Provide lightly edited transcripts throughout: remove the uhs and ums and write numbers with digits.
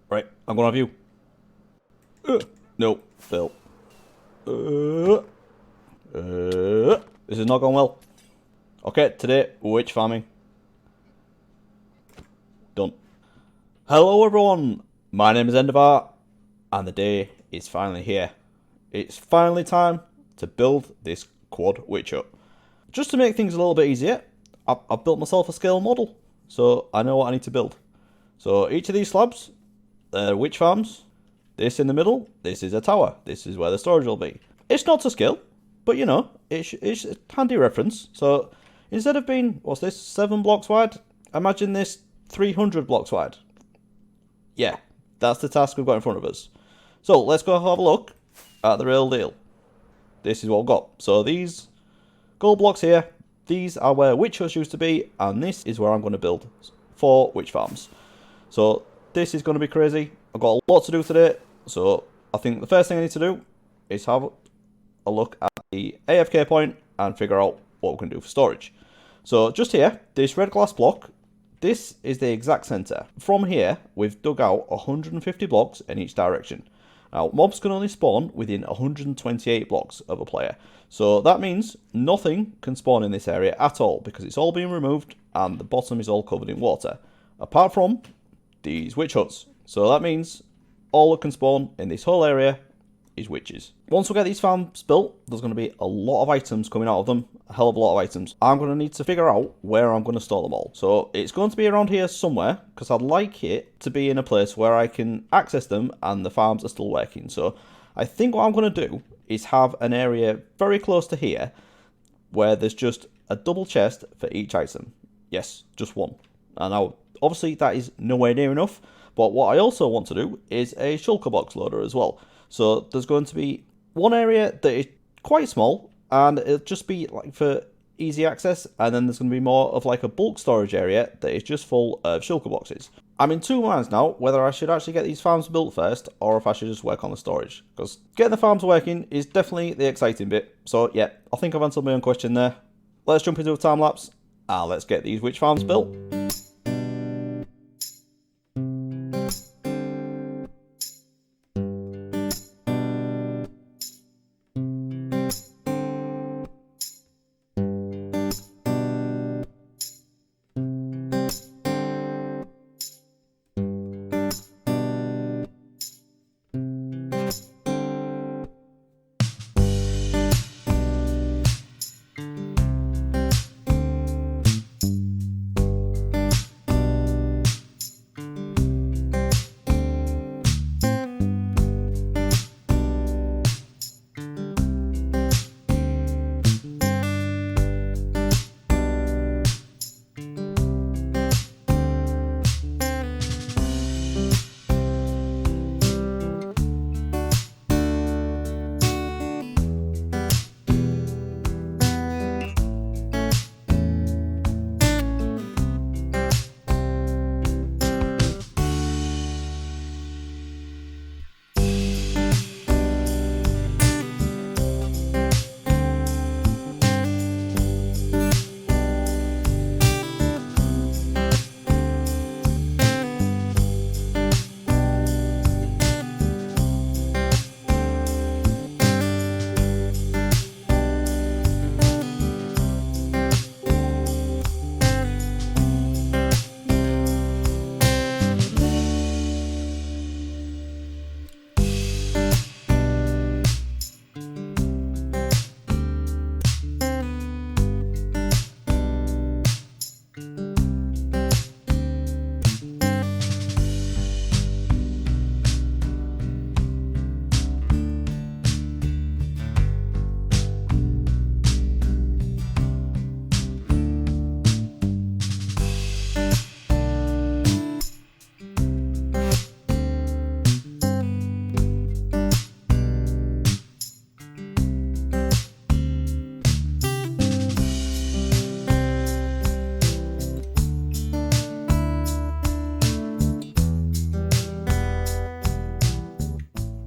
Right, I'm gonna have you. No, Phil. This is not going well. Okay, today, witch farming. Done. Hello everyone, my name is Endevar, and the day is finally here. It's finally time to build this quad witch hut. Just to make things a little bit easier, I've built myself a scale model, so I know what I need to build. So each of these slabs, they're witch farms. This in the middle, this is a tower. This is where the storage will be. It's not to scale, but you know, it's a handy reference. So instead of being, what's this, 7 blocks wide, imagine this 300 blocks wide. Yeah, that's the task we've got in front of us. So let's go have a look at the real deal. This is what I've got. So these gold blocks here, these are where witch huts used to be, and this is where I'm going to build 4 witch farms. So this is going to be crazy. I've got a lot to do today, so I think the first thing I need to do is have a look at the AFK point and figure out what we can do for storage. So just here, this red glass block, this is the exact center. From here, we've dug out 150 blocks in each direction. Now, mobs can only spawn within 128 blocks of a player. So that means nothing can spawn in this area at all, because it's all being removed and the bottom is all covered in water. Apart from these witch huts. So that means all that can spawn in this whole area is witches. Once we get these farms built, there's going to be a lot of items coming out of them. A hell of a lot of items. I'm going to need to figure out where I'm going to store them all. So it's going to be around here somewhere, because I'd like it to be in a place where I can access them and the farms are still working. So I think what I'm going to do is have an area very close to here where there's just a double chest for each item. Yes, just one. And now, obviously, that is nowhere near enough. But what I also want to do is a shulker box loader as well. So there's going to be one area that is quite small, and it'll just be like for easy access. And then there's going to be more of like a bulk storage area that is just full of shulker boxes. I'm in 2 minds now whether I should actually get these farms built first, or if I should just work on the storage. Because getting the farms working is definitely the exciting bit. So yeah, I think I've answered my own question there. Let's jump into a time lapse, and let's get these witch farms built.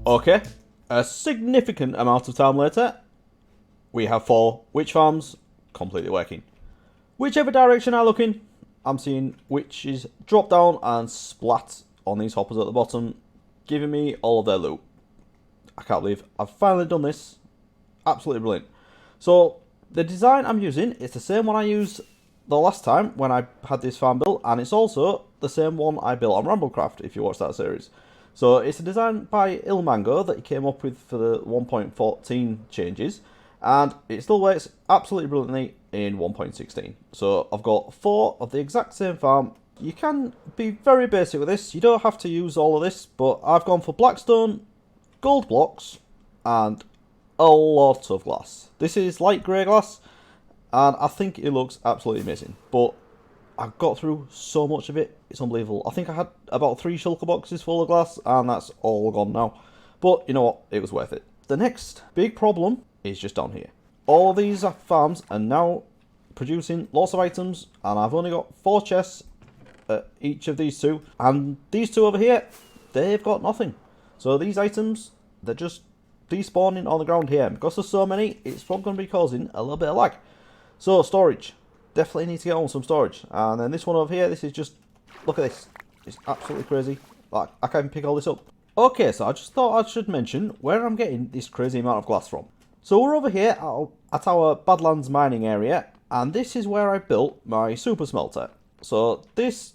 Okay, a significant amount of time later, we have 4 witch farms completely working. Whichever direction I look in, I'm seeing witches drop down and splat on these hoppers at the bottom, giving me all of their loot. I can't believe I've finally done this. Absolutely brilliant. So the design I'm using is the same one I used the last time when I had this farm built, and it's also the same one I built on Ramblecraft, if you watch that series. So it's a design by Ilmango that he came up with for the 1.14 changes, and it still works absolutely brilliantly in 1.16. So I've got 4 of the exact same farm. You can be very basic with this, you don't have to use all of this, but I've gone for blackstone, gold blocks, and a lot of glass. This is light grey glass, and I think it looks absolutely amazing. But I've got through so much of it, it's unbelievable. I think I had about 3 shulker boxes full of glass, and that's all gone now. But you know what, it was worth it. The next big problem is just down here. All these farms are now producing lots of items, and I've only got 4 chests at each of these 2. And these 2 over here, they've got nothing. So these items, they're just despawning on the ground here. Because there's so many, it's probably going to be causing a little bit of lag. So storage. Definitely need to get on some storage. And then this one over here, this is just, look at this. It's absolutely crazy. Like, I can't even pick all this up. Okay, so I just thought I should mention where I'm getting this crazy amount of glass from. So we're over here at our Badlands mining area, and this is where I built my super smelter. So this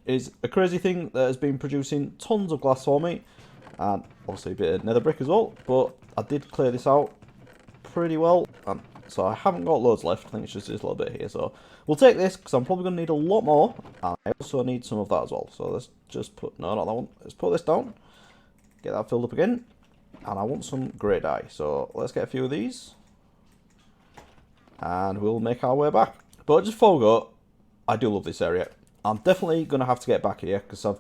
is a crazy thing that has been producing tons of glass for me, and obviously a bit of nether brick as well, but I did clear this out pretty well, and so I haven't got loads left. I think it's just this little bit here, so we'll take this because I'm probably going to need a lot more, and I also need some of that as well. So let's just put, no, not that one, let's put this down, get that filled up again, and I want some grey dye, so let's get a few of these, and we'll make our way back. But just before we go, I do love this area. I'm definitely going to have to get back here because I've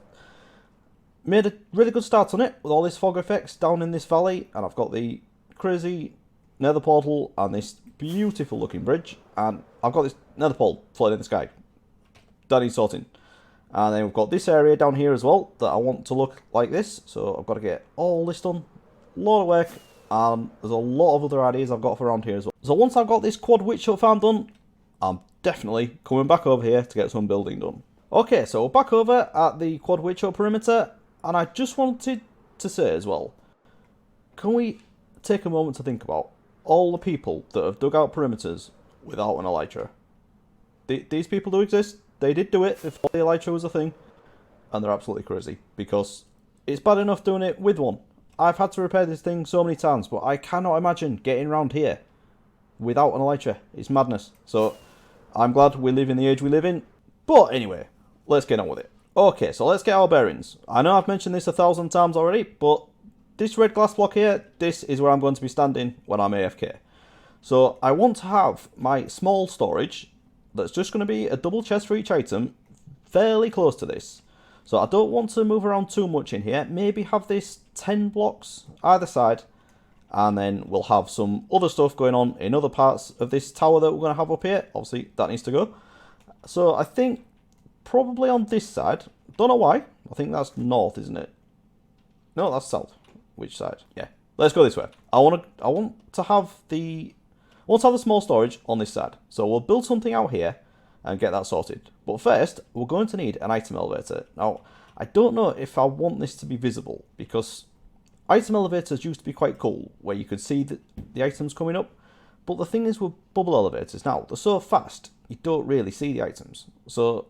made a really good start on it with all these fog effects down in this valley, and I've got the crazy nether portal and this beautiful looking bridge, and I've got this nether portal floating in the sky that needs sorting. And then we've got this area down here as well that I want to look like this, so I've got to get all this done. A lot of work, and there's a lot of other ideas I've got for around here as well. So once I've got this quad witch hut farm done, I'm definitely coming back over here to get some building done. Okay, so we're back over at the quad witch hut perimeter, and I just wanted to say as well, can we take a moment to think about all the people that have dug out perimeters without an elytra? These people do exist. They did do it before the elytra was a thing, and they're absolutely crazy because it's bad enough doing it with one. I've had to repair this thing so many times, but I cannot imagine getting around here without an elytra. It's madness. So I'm glad we live in the age we live in. But anyway, let's get on with it. Okay, so let's get our bearings. I know I've mentioned this 1,000 times already, but this red glass block here, this is where I'm going to be standing when I'm AFK. So I want to have my small storage that's just going to be a double chest for each item fairly close to this. So I don't want to move around too much in here. Maybe have this 10 blocks either side, and then we'll have some other stuff going on in other parts of this tower that we're going to have up here. Obviously, that needs to go. So I think probably on this side. Don't know why. I think that's north, isn't it? No, that's south. Which side? Yeah. Let's go this way. I want to have the small storage on this side. So we'll build something out here and get that sorted. But first, we're going to need an item elevator. Now, I don't know if I want this to be visible, because item elevators used to be quite cool, where you could see the items coming up. But the thing is with bubble elevators now, they're so fast, you don't really see the items. So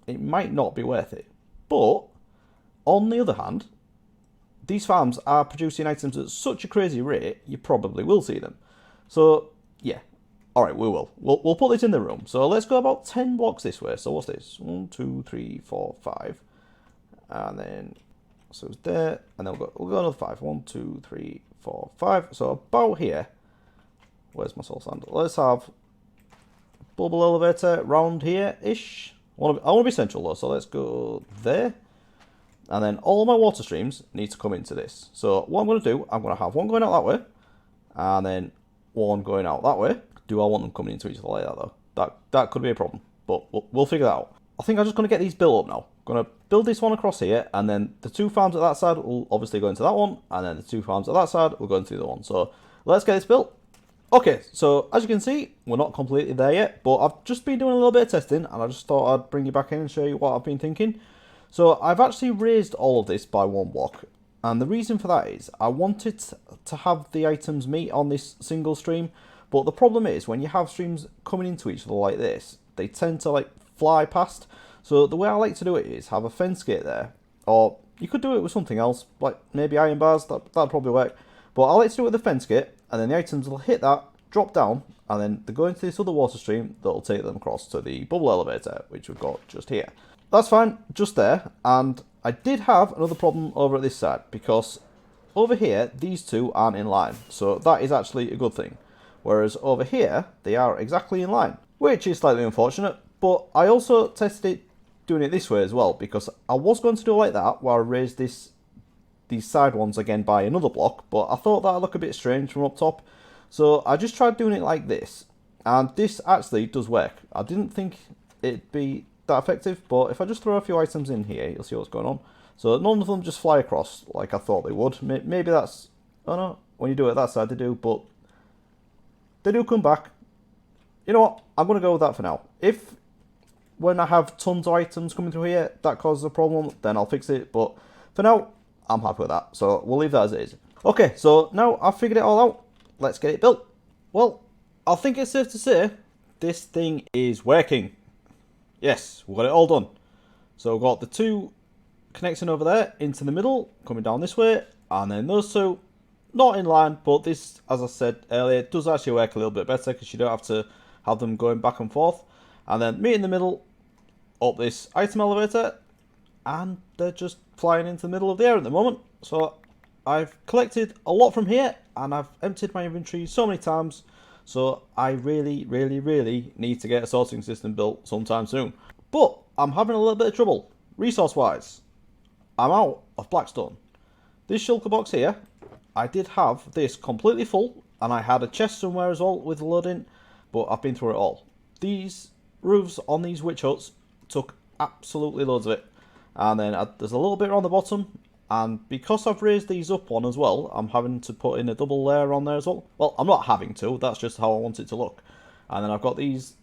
it might not be worth it. But, on the other hand, these farms are producing items at such a crazy rate, you probably will see them. So, yeah. Alright, we will. We'll put this in the room. So let's go about 10 blocks this way. So what's this? 1, 2, 3, 4, 5. And then, so it's there. And then we'll go another 5. 1, 2, 3, 4, 5. So about here. Where's my soul sand? Let's have bubble elevator round here-ish. I want to be central though, so let's go there. And then all my water streams need to come into this. So what I'm going to do, I'm going to have one going out that way, and then one going out that way. Do I want them coming into each other like that though? That could be a problem, but we'll figure that out. I think I'm just going to get these built up now. I'm going to build this one across here, and then the 2 farms at that side will obviously go into that one, and then the 2 farms at that side will go into the other one. So let's get this built. Okay, so as you can see, we're not completely there yet, but I've just been doing a little bit of testing, and I just thought I'd bring you back in and show you what I've been thinking. So I've actually raised all of this by one block, and the reason for that is I wanted to have the items meet on this single stream, but the problem is when you have streams coming into each other like this, they tend to like fly past. So the way I like to do it is have a fence gate there, or you could do it with something else, like maybe iron bars, that'd probably work. But I like to do it with a fence gate, and then the items will hit that, drop down, and then they go into this other water stream that'll take them across to the bubble elevator, which we've got just here. That's fine, just there, and I did have another problem over at this side, because over here, these two aren't in line, so that is actually a good thing. Whereas over here, they are exactly in line, which is slightly unfortunate, but I also tested it doing it this way as well, because I was going to do it like that, where I raised these side ones again by another block, but I thought that would look a bit strange from up top, so I just tried doing it like this, and this actually does work. I didn't think it'd be that effective, but if I just throw a few items in here, you'll see what's going on. So none of them just fly across like I thought they would. Maybe that's, oh no, when you do it that side they do, but they do come back. You know what, I'm going to go with that for now. If when I have tons of items coming through here that causes a problem, then I'll fix it, but for now I'm happy with that, so we'll leave that as it is. Okay, so now I've figured it all out, let's get it built. Well, I think it's safe to say this thing is working. Yes, we've got it all done. So we've got the two connecting over there into the middle, coming down this way, and then those two not in line, but this, as I said earlier, does actually work a little bit better because you don't have to have them going back and forth. And then meet in the middle, up this item elevator, and they're just flying into the middle of the air at the moment. So I've collected a lot from here, and I've emptied my inventory so many times, so I really need to get a sorting system built sometime soon. But I'm having a little bit of trouble, resource wise. I'm out of blackstone. This shulker box here, I did have this completely full, and I had a chest somewhere as well with a load in, but I've been through it all. These roofs on these witch huts took absolutely loads of it, and then there's a little bit on the bottom, and because I've raised these up one as well, I'm having to put in a double layer on there as well. Well, I'm not having to, that's just how I want it to look. And then I've got these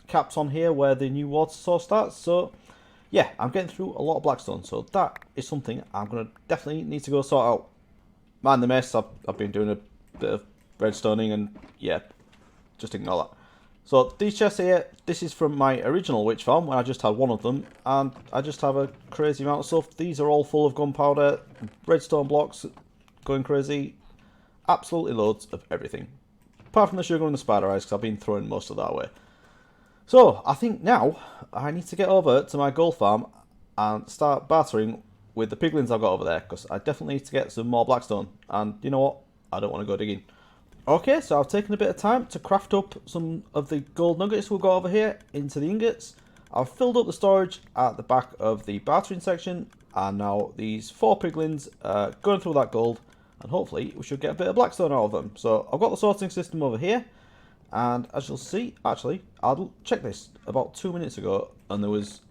caps on here where the new water source starts, so yeah, I'm getting through a lot of blackstone, so that is something I'm going to definitely need to go sort out. Mind the mess, I've been doing a bit of redstoning, and yeah, just ignore that. So these chests here, this is from my original witch farm when I just had one of them, and I just have a crazy amount of stuff. These are all full of gunpowder, redstone blocks, going crazy, absolutely loads of everything. Apart from the sugar and the spider eyes, because I've been throwing most of that away. So I think now I need to get over to my gold farm and start bartering with the piglins I've got over there, because I definitely need to get some more blackstone, and you know what, I don't want to go digging. Okay, so I've taken a bit of time to craft up some of the gold nuggets we've got over here into the ingots. I've filled up the storage at the back of the bartering section, and now these 4 piglins are going through that gold, and hopefully we should get a bit of blackstone out of them. So I've got the sorting system over here, and as you'll see, actually, I checked this about 2 minutes ago, and there was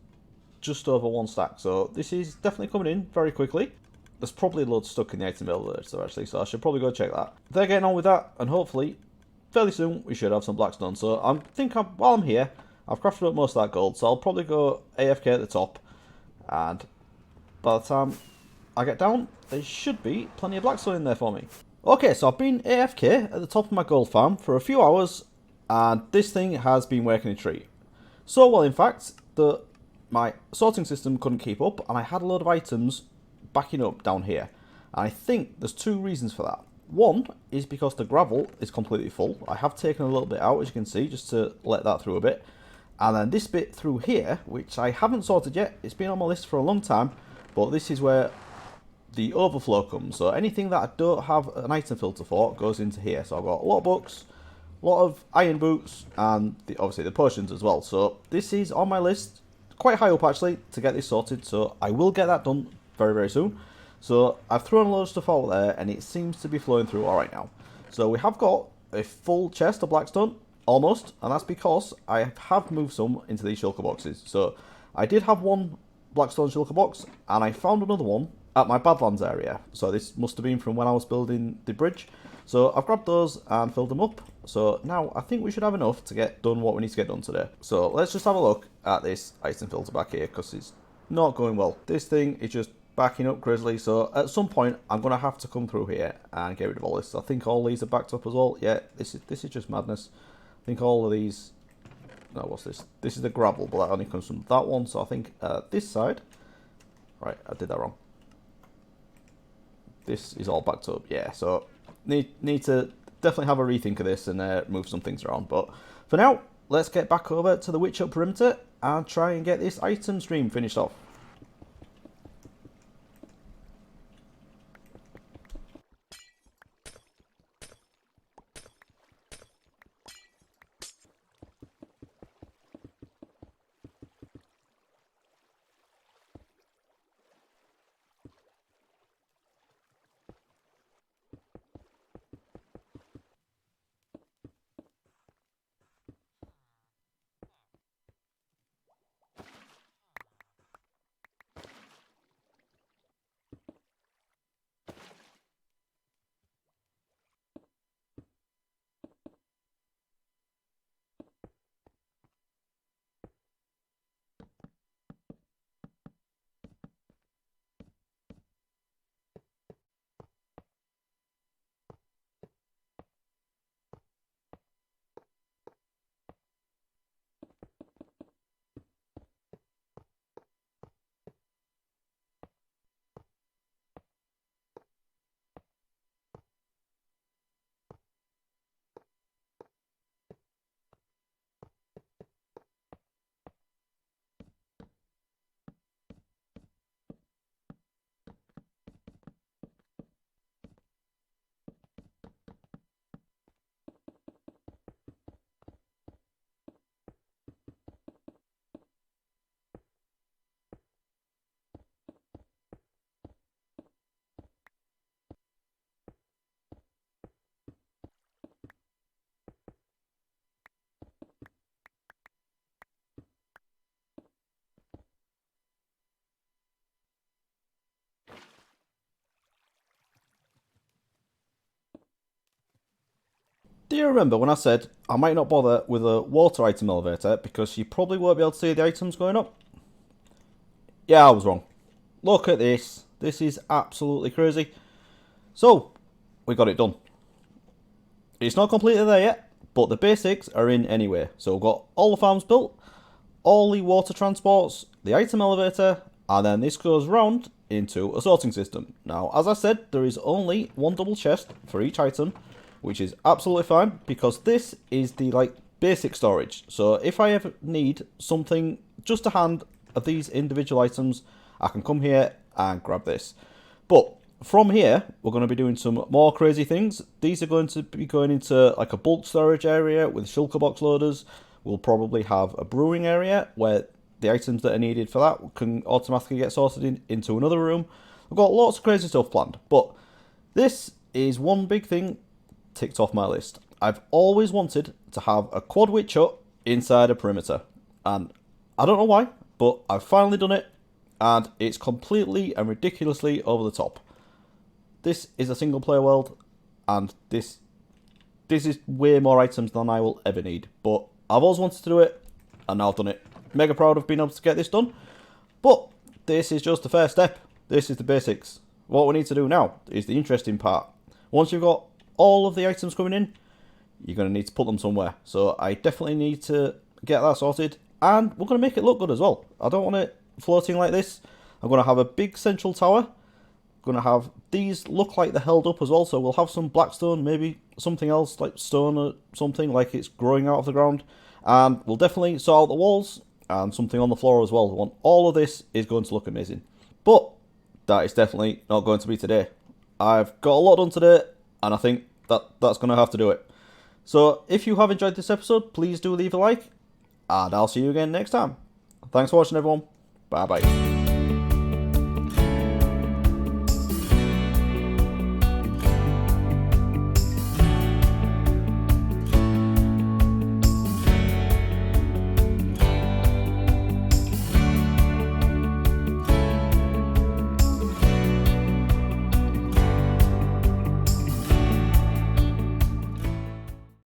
just over 1 stack, so this is definitely coming in very quickly. There's probably loads stuck in the item builder actually, so I should probably go check that. They're getting on with that, and hopefully, fairly soon, we should have some blackstone. So while I'm here, I've crafted up most of that gold, so I'll probably go AFK at the top, and by the time I get down, there should be plenty of blackstone in there for me. Okay, so I've been AFK at the top of my gold farm for a few hours, and this thing has been working a treat. So well, in fact, that my sorting system couldn't keep up, and I had a load of items backing up down here. And I think there's 2 reasons for that. One is because the gravel is completely full. I have taken a little bit out, as you can see, just to let that through a bit. And then this bit through here, which I haven't sorted yet, it's been on my list for a long time, but this is where the overflow comes. So anything that I don't have an item filter for goes into here. So I've got a lot of books, a lot of iron boots, and obviously the potions as well. So this is on my list, quite high up actually, to get this sorted. So I will get that done very soon. So I've thrown a lot of stuff out there, and it seems to be flowing through alright now. So we have got a full chest of blackstone, almost, and that's because I have moved some into these shulker boxes. So I did have 1 blackstone shulker box, and I found another one at my Badlands area. So this must have been from when I was building the bridge. So I've grabbed those and filled them up. So now I think we should have enough to get done what we need to get done today. So let's just have a look at this item filter back here, because it's not going well. This thing is just backing up crazily, so at some point I'm going to have to come through here and get rid of all this. I think all these are backed up as well. Yeah, this is just madness. I think all of these... No, what's this? This is the gravel, but that only comes from that one, so I think this side... Right, I did that wrong. This is all backed up, yeah, so need to definitely have a rethink of this and move some things around. But for now, let's get back over to the Witch Hut perimeter and try and get this item stream finished off. Do you remember when I said I might not bother with a water item elevator because you probably won't be able to see the items going up? Yeah, I was wrong. Look at this. This is absolutely crazy. So, we got it done. It's not completely there yet, but the basics are in anyway. So we've got all the farms built, all the water transports, the item elevator, and then this goes round into a sorting system. Now, as I said, there is only one double chest for each item, which is absolutely fine because this is the basic storage. So if I ever need something just a hand of these individual items, I can come here and grab this. But from here, we're going to be doing some more crazy things. These are going to be going into like a bulk storage area with shulker box loaders. We'll probably have a brewing area where the items that are needed for that can automatically get sorted into another room. We've got lots of crazy stuff planned, but this is one big thing ticked off my list. I've always wanted to have a quad witch hut inside a perimeter, and I don't know why, but I've finally done it, and it's completely and ridiculously over the top. This is a single player world, and this is way more items than I will ever need, but I've always wanted to do it, and now I've done it. Mega proud of being able to get this done, but this is just the first step. This is the basics. What we need to do now is the interesting part. Once you've got all of the items coming in, you're going to need to put them somewhere. So I definitely need to get that sorted, and we're going to make it look good as well. I don't want it floating like this. I'm going to have a big central tower. Going to have these look like they're held up as well, so we'll have some blackstone, maybe something else like stone or something like it's growing out of the ground, and we'll definitely sort out the walls and something on the floor as well. All of this is going to look amazing, but that is definitely not going to be today. I've got a lot done today, and I think that's going to have to do it. So if you have enjoyed this episode, please do leave a like, and I'll see you again next time. Thanks for watching, everyone. Bye bye.